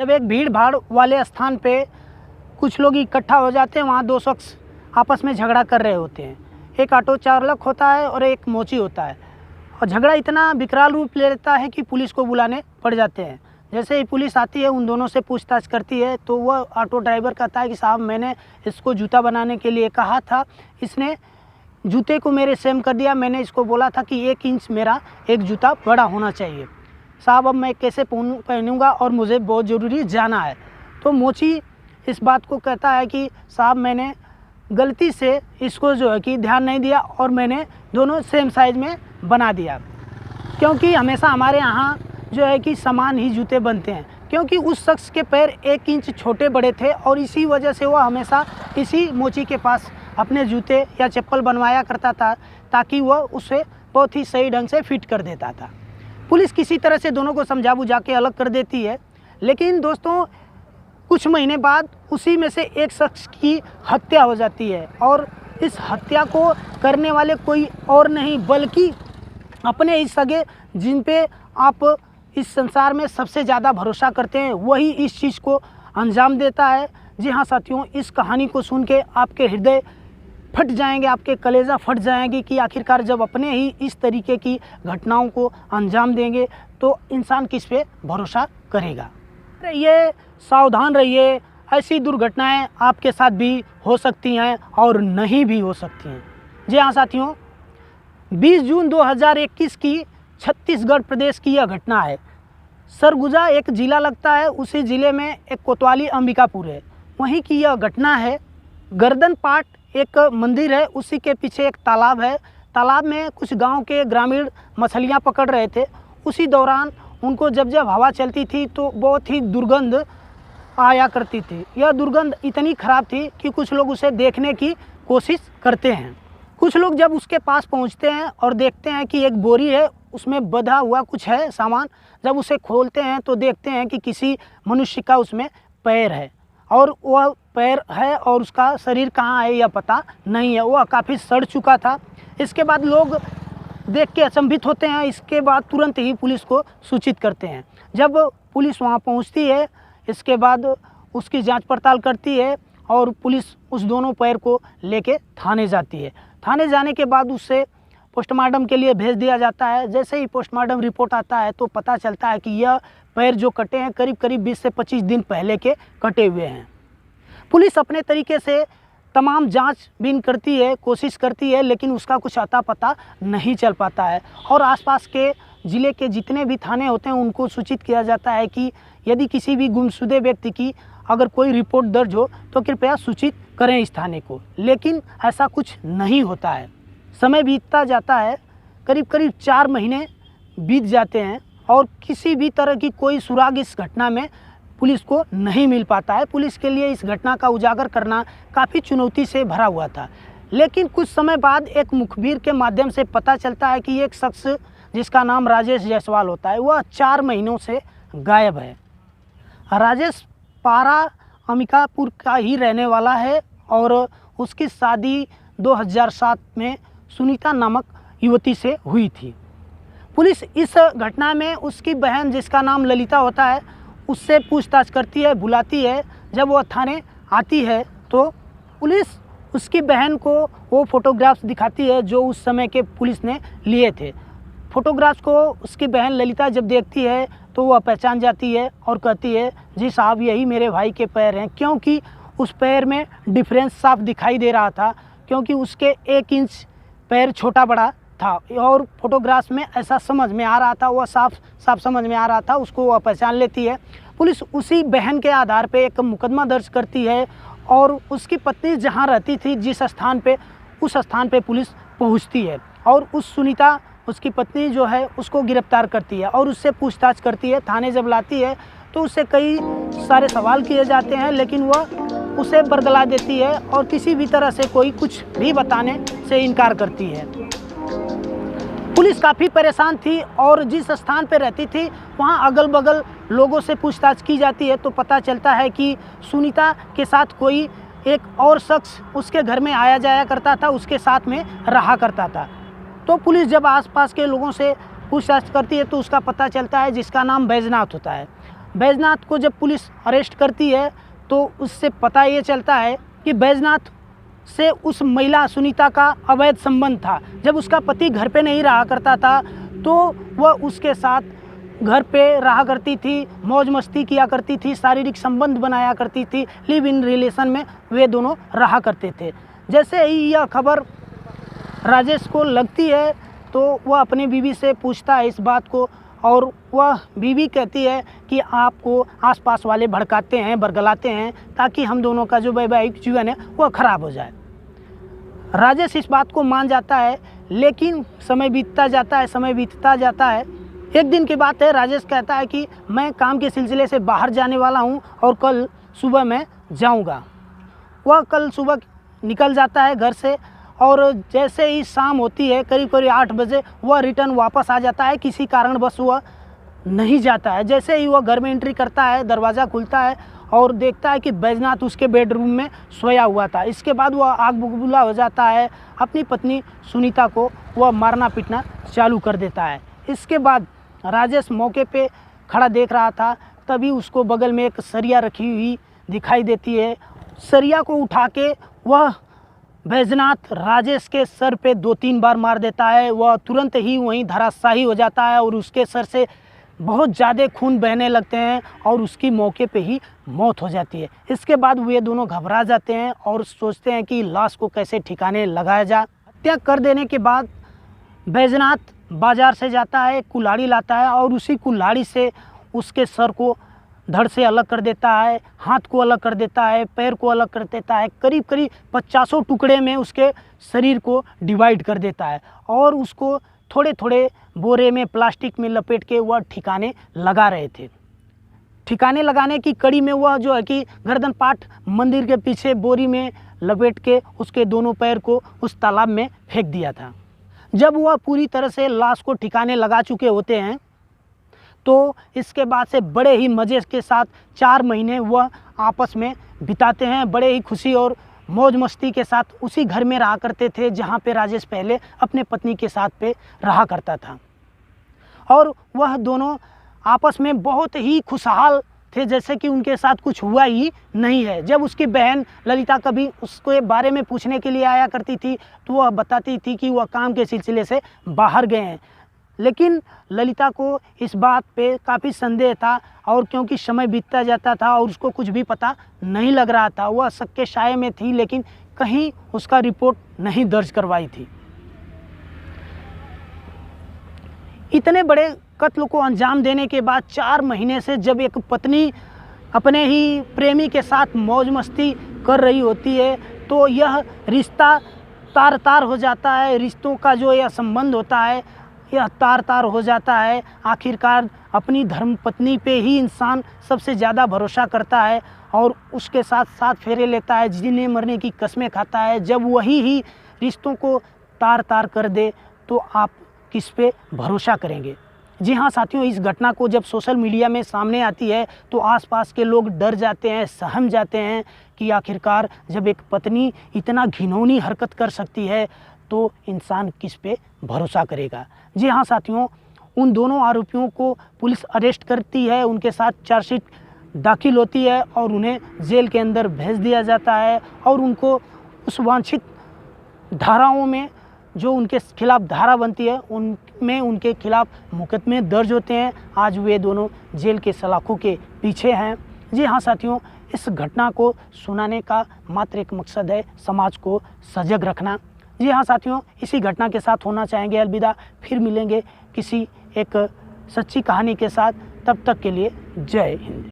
जब एक भीड़ भाड़ वाले स्थान पे कुछ लोग इकट्ठा हो जाते हैं, वहाँ दो शख्स आपस में झगड़ा कर रहे होते हैं। एक ऑटो चालक होता है और एक मोची होता है, और झगड़ा इतना विकराल रूप ले लेता है कि पुलिस को बुलाने पड़ जाते हैं। जैसे ही पुलिस आती है, उन दोनों से पूछताछ करती है, तो वह ऑटो ड्राइवर कहता है कि साहब, मैंने इसको जूता बनाने के लिए कहा था, इसने जूते को मेरे सेम कर दिया। मैंने इसको बोला था कि 1 इंच मेरा एक जूता बड़ा होना चाहिए। साहब, अब मैं कैसे पहनूंगा और मुझे बहुत ज़रूरी जाना है। तो मोची इस बात को कहता है कि साहब, मैंने गलती से इसको जो है कि ध्यान नहीं दिया और मैंने दोनों सेम साइज़ में बना दिया, क्योंकि हमेशा हमारे यहाँ जो है कि समान ही जूते बनते हैं। क्योंकि उस शख्स के पैर 1 इंच छोटे बड़े थे और इसी वजह से वह हमेशा इसी मोची के पास अपने जूते या चप्पल बनवाया करता था, ताकि वह उसे बहुत ही सही ढंग से फिट कर देता था। पुलिस किसी तरह से दोनों को समझा बुझा के अलग कर देती है। लेकिन दोस्तों, कुछ महीने बाद उसी में से एक शख्स की हत्या हो जाती है, और इस हत्या को करने वाले कोई और नहीं बल्कि अपने ही सगे, जिन पे आप इस संसार में सबसे ज़्यादा भरोसा करते हैं, वही इस चीज़ को अंजाम देता है। जी हाँ साथियों, इस कहानी को सुन के आपके हृदय फट जाएंगे, आपके कलेजा फट जाएंगे कि आखिरकार जब अपने ही इस तरीके की घटनाओं को अंजाम देंगे तो इंसान किस पे भरोसा करेगा। रहिए, सावधान रहिए, ऐसी दुर्घटनाएं आपके साथ भी हो सकती हैं और नहीं भी हो सकती हैं। जी हाँ साथियों, 20 जून 2021 की छत्तीसगढ़ प्रदेश की यह घटना है। सरगुजा एक ज़िला लगता है, उसी ज़िले में एक कोतवाली अंबिकापुर है, वहीं की यह घटना है। गर्दन पाट एक मंदिर है, उसी के पीछे एक तालाब है। तालाब में कुछ गांव के ग्रामीण मछलियां पकड़ रहे थे। उसी दौरान उनको जब जब हवा चलती थी तो बहुत ही दुर्गंध आया करती थी। यह दुर्गंध इतनी ख़राब थी कि कुछ लोग उसे देखने की कोशिश करते हैं। कुछ लोग जब उसके पास पहुंचते हैं और देखते हैं कि एक बोरी है, उसमें बंधा हुआ कुछ है सामान। जब उसे खोलते हैं तो देखते हैं कि किसी मनुष्य का उसमें पैर है, और वह पैर है और उसका शरीर कहाँ है यह पता नहीं है, वह काफ़ी सड़ चुका था। इसके बाद लोग देख के अचंभित होते हैं। इसके बाद तुरंत ही पुलिस को सूचित करते हैं। जब पुलिस वहाँ पहुँचती है, इसके बाद उसकी जांच पड़ताल करती है और पुलिस उस दोनों पैर को लेके थाने जाती है। थाने जाने के बाद उससे पोस्टमार्टम के लिए भेज दिया जाता है। जैसे ही पोस्टमार्टम रिपोर्ट आता है तो पता चलता है कि यह पैर जो कटे हैं करीब करीब 20 से 25 दिन पहले के कटे हुए हैं। पुलिस अपने तरीके से तमाम जांचबीन करती है, कोशिश करती है, लेकिन उसका कुछ अता पता नहीं चल पाता है। और आसपास के ज़िले के जितने भी थाने होते हैं उनको सूचित किया जाता है कि यदि किसी भी गुमशुदे व्यक्ति की अगर कोई रिपोर्ट दर्ज हो तो कृपया सूचित करें इस थाने को। लेकिन ऐसा कुछ नहीं होता है। समय बीतता जाता है, करीब करीब 4 महीने बीत जाते हैं और किसी भी तरह की कोई सुराग इस घटना में पुलिस को नहीं मिल पाता है। पुलिस के लिए इस घटना का उजागर करना काफ़ी चुनौती से भरा हुआ था। लेकिन कुछ समय बाद एक मुखबिर के माध्यम से पता चलता है कि एक शख्स जिसका नाम राजेश जायसवाल होता है, वह 4 महीनों से गायब है। राजेश पारा अंबिकापुर का ही रहने वाला है और उसकी शादी 2007 में सुनीता नामक युवती से हुई थी। पुलिस इस घटना में उसकी बहन जिसका नाम ललिता होता है उससे पूछताछ करती है, बुलाती है। जब वह थाने आती है तो पुलिस उसकी बहन को वो फ़ोटोग्राफ्स दिखाती है जो उस समय के पुलिस ने लिए थे। फ़ोटोग्राफ्स को उसकी बहन ललिता जब देखती है तो वह पहचान जाती है और कहती है, जी साहब, यही मेरे भाई के पैर हैं। क्योंकि उस पैर में डिफरेंस साफ दिखाई दे रहा था, क्योंकि उसके 1 इंच पैर छोटा बड़ा था और फोटोग्राफ्स में ऐसा समझ में आ रहा था, वह साफ समझ में आ रहा था, उसको वह पहचान लेती है। पुलिस उसी बहन के आधार पे एक मुकदमा दर्ज करती है और उसकी पत्नी जहाँ रहती थी जिस स्थान पे, उस स्थान पे पुलिस पहुँचती है और उस सुनीता, उसकी पत्नी जो है, उसको गिरफ्तार करती है और उससे पूछताछ करती है। थाने जब लाती है तो उससे कई सारे सवाल किए जाते हैं, लेकिन वह उसे बरगला देती है और किसी भी तरह से कोई कुछ भी बताने से इनकार करती है। पुलिस काफ़ी परेशान थी और जिस स्थान पर रहती थी वहाँ अगल बगल लोगों से पूछताछ की जाती है तो पता चलता है कि सुनीता के साथ कोई एक और शख्स उसके घर में आया जाया करता था, उसके साथ में रहा करता था। तो पुलिस जब आसपास के लोगों से पूछताछ करती है तो उसका पता चलता है जिसका नाम बैजनाथ होता है। बैजनाथ को जब पुलिस अरेस्ट करती है तो उससे पता ये चलता है कि बैजनाथ से उस महिला सुनीता का अवैध संबंध था। जब उसका पति घर पे नहीं रहा करता था तो वह उसके साथ घर पे रहा करती थी, मौज मस्ती किया करती थी, शारीरिक संबंध बनाया करती थी, लिव इन रिलेशन में वे दोनों रहा करते थे। जैसे ही यह खबर राजेश को लगती है तो वह अपने बीवी से पूछता है इस बात को, और वह बीवी कहती है कि आपको आसपास वाले भड़काते हैं, बरगलाते हैं ताकि हम दोनों का जो वैवाहिक जीवन है वह खराब हो जाए। राजेश इस बात को मान जाता है, लेकिन समय बीतता जाता है। एक दिन की बात है, राजेश कहता है कि मैं काम के सिलसिले से बाहर जाने वाला हूँ और कल सुबह मैं जाऊँगा। वह कल सुबह निकल जाता है घर से, और जैसे ही शाम होती है करीब 8 बजे वह रिटर्न वापस आ जाता है। किसी कारणवश वह नहीं जाता है। जैसे ही वह घर में एंट्री करता है, दरवाज़ा खुलता है और देखता है कि बैजनाथ उसके बेडरूम में सोया हुआ था। इसके बाद वह आग बबूला हो जाता है, अपनी पत्नी सुनीता को वह मारना पीटना चालू कर देता है। इसके बाद राजेश मौके पे खड़ा देख रहा था, तभी उसको बगल में एक सरिया रखी हुई दिखाई देती है। सरिया को उठा के वह बैजनाथ राजेश के सर पे 2-3 बार मार देता है। वह तुरंत ही वहीं धराशायी हो जाता है और उसके सर से बहुत ज़्यादा खून बहने लगते हैं और उसकी मौके पे ही मौत हो जाती है। इसके बाद वे दोनों घबरा जाते हैं और सोचते हैं कि लाश को कैसे ठिकाने लगाया जाए। हत्या कर देने के बाद बैजनाथ बाज़ार से जाता है, कुल्हाड़ी लाता है और उसी कुल्हाड़ी से उसके सर को धड़ से अलग कर देता है, हाथ को अलग कर देता है, पैर को अलग कर देता है। करीब 50 टुकड़े में उसके शरीर को डिवाइड कर देता है और उसको थोड़े थोड़े बोरे में प्लास्टिक में लपेट के वह ठिकाने लगा रहे थे। ठिकाने लगाने की कड़ी में वह जो है कि गर्दन पाट मंदिर के पीछे बोरी में लपेट के उसके दोनों पैर को उस तालाब में फेंक दिया था। जब वह पूरी तरह से लाश को ठिकाने लगा चुके होते हैं तो इसके बाद से बड़े ही मज़े के साथ 4 महीने वह आपस में बिताते हैं। बड़े ही खुशी और मौज मस्ती के साथ उसी घर में रहा करते थे जहाँ पे राजेश पहले अपने पत्नी के साथ पे रहा करता था, और वह दोनों आपस में बहुत ही खुशहाल थे, जैसे कि उनके साथ कुछ हुआ ही नहीं है। जब उसकी बहन ललिता कभी उसके बारे में पूछने के लिए आया करती थी तो वह बताती थी कि वह काम के सिलसिले से बाहर गए हैं, लेकिन ललिता को इस बात पे काफ़ी संदेह था, और क्योंकि समय बीतता जाता था और उसको कुछ भी पता नहीं लग रहा था, वह शक के साये में थी, लेकिन कहीं उसका रिपोर्ट नहीं दर्ज करवाई थी। इतने बड़े कत्ल को अंजाम देने के बाद 4 महीने से जब एक पत्नी अपने ही प्रेमी के साथ मौज मस्ती कर रही होती है तो यह रिश्ता तार तार हो जाता है। रिश्तों का जो यह संबंध होता है यह तार तार हो जाता है। आखिरकार अपनी धर्म पत्नी पे ही इंसान सबसे ज़्यादा भरोसा करता है और उसके साथ 7 फेरे लेता है, जीने मरने की कस्में खाता है। जब वही ही रिश्तों को तार तार कर दे तो आप किस पे भरोसा करेंगे। जी हाँ साथियों, इस घटना को जब सोशल मीडिया में सामने आती है तो आसपास के लोग डर जाते हैं, सहम जाते हैं कि आखिरकार जब एक पत्नी इतना घिनौनी हरकत कर सकती है तो इंसान किस पे भरोसा करेगा। जी हाँ साथियों, उन दोनों आरोपियों को पुलिस अरेस्ट करती है, उनके साथ चार्जशीट दाखिल होती है और उन्हें जेल के अंदर भेज दिया जाता है, और उनको उस वांछित धाराओं में जो उनके खिलाफ धारा बनती है उनमें उनके खिलाफ मुकदमे दर्ज होते हैं। आज वे दोनों जेल के सलाखों के पीछे हैं। जी हाँ साथियों, इस घटना को सुनाने का मात्र एक मकसद है, समाज को सजग रखना। जी हाँ साथियों, इसी घटना के साथ होना चाहेंगे अलविदा। फिर मिलेंगे किसी एक सच्ची कहानी के साथ। तब तक के लिए जय हिंद।